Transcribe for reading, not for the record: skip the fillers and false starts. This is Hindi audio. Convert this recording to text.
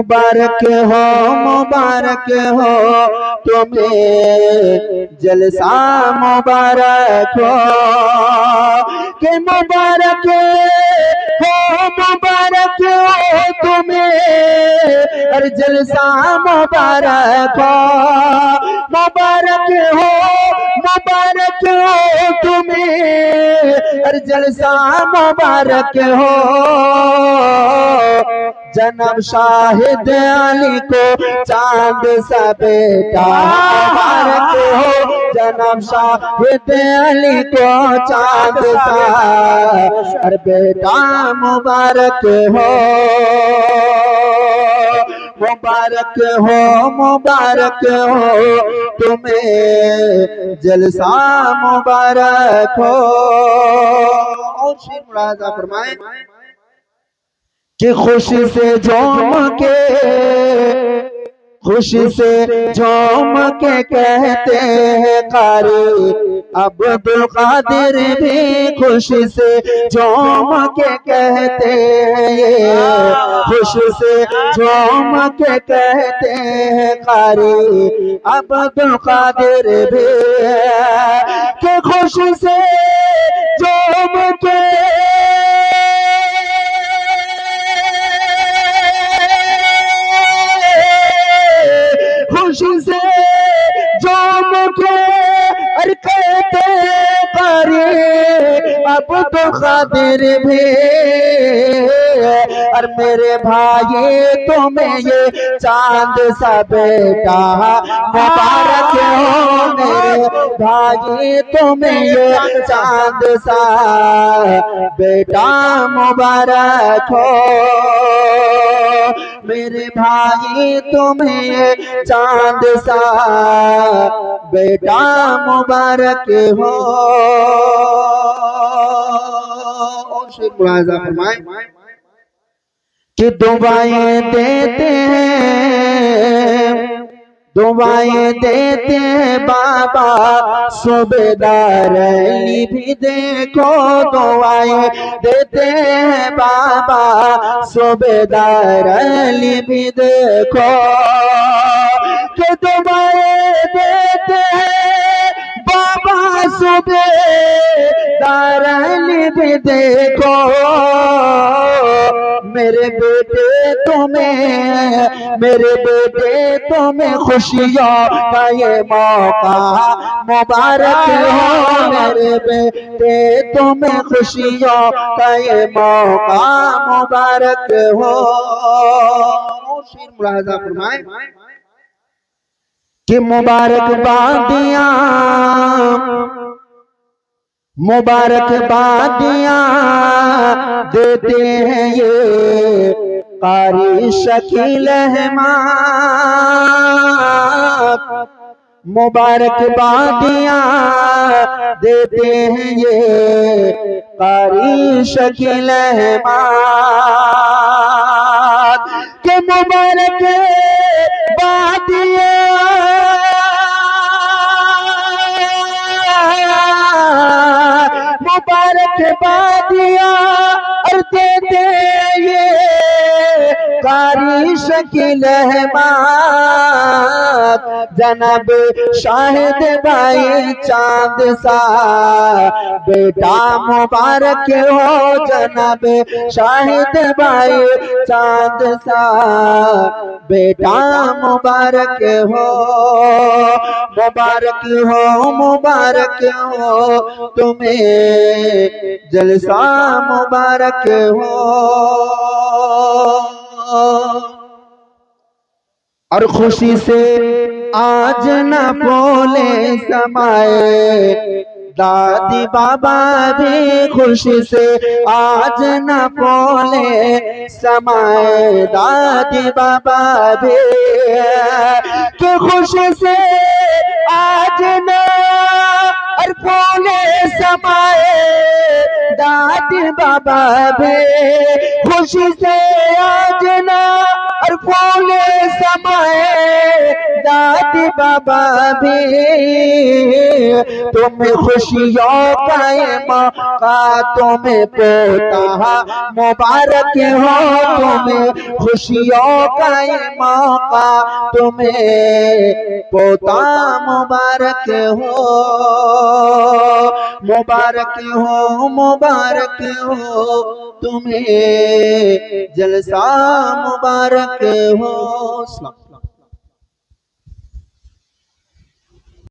मुबारक हो तुम्हें जलसा मुबारक हो, कि मुबारक हो तुम्हें और जलसा मुबारक हो, मुबारक हो तुम्हें और जलसा मुबारक हो। जन्म शाहिद अली को चांद सा बेटा मुबारक हो, जन्म शाहिद अली को चांद सा और बेटा मुबारक हो, मुबारक हो तुम्हें जलसा मुबारक हो। और शेर मुलाजा फरमाए कि खुशी से झूम के कहते हैं कारी अब्दुल कादिर भी खुशी से झूम के कहते हैं, खुशी से झूम के कहते हैं कारी अब्दुल कादिर भी, कि खुशी से झूम के खुशी से झूम के और कहते कारी अब्दुल कादिर भी, और मेरे भाई तुम्हें ये चांद सा बेटा मुबारक हो, मेरे भाई तुम्हें ये चांद सा बेटा मुबारक हो, मेरे भाई तुम्हें चांद सा बेटा मुबारक हो। और शेर मुलाजा फरमाए कि दुआएं देते हैं बाबा सूबेदार अली भी देखो, दुआएं देते हैं बाबा सूबेदार अली भी देखो, कि दुआएं देते हैं बाबा सूबेदार अली भी देखो, मेरे बेटे तुम्हें खुशियों का ये मौका मुबारक हो, मेरे बेटे तुम्हें खुशियों का ये मौका मुबारक हो। शेर मुलाजा फरमाए कि मुबारकबादियाँ देते हैं ये कारी शकील अहमद, मुबारकबादियाँ देते हैं ये कारी शकील अहमद, के मुबारक बादियाँ और देते ये कारी शकील अहमद, जनाब शाहिद भाई चांद सा बेटा मुबारक हो, जनाब शाहिद भाई चांद सा बेटा मुबारक हो, मुबारक हो तुम्हें जलसा मुबारक हो। और खुशी से आज न बोले समाए दादी बाबा भी, खुशी से आज न बोले समाए दादी बाबा भी, कि खुशी से आज न और बोले समाए दादी बाबा भी, खुशी से आज न और बोले समाए दादी बाबा भी तुम्हें खुशियों का मौका, तुम्हें पोता मुबारक हो, तुम्हें खुशियों का मौका, तुम्हें पोता मुबारक हो, मुबारक हो, मुबारक हो, तुम्हें जलसा मुबारक हो।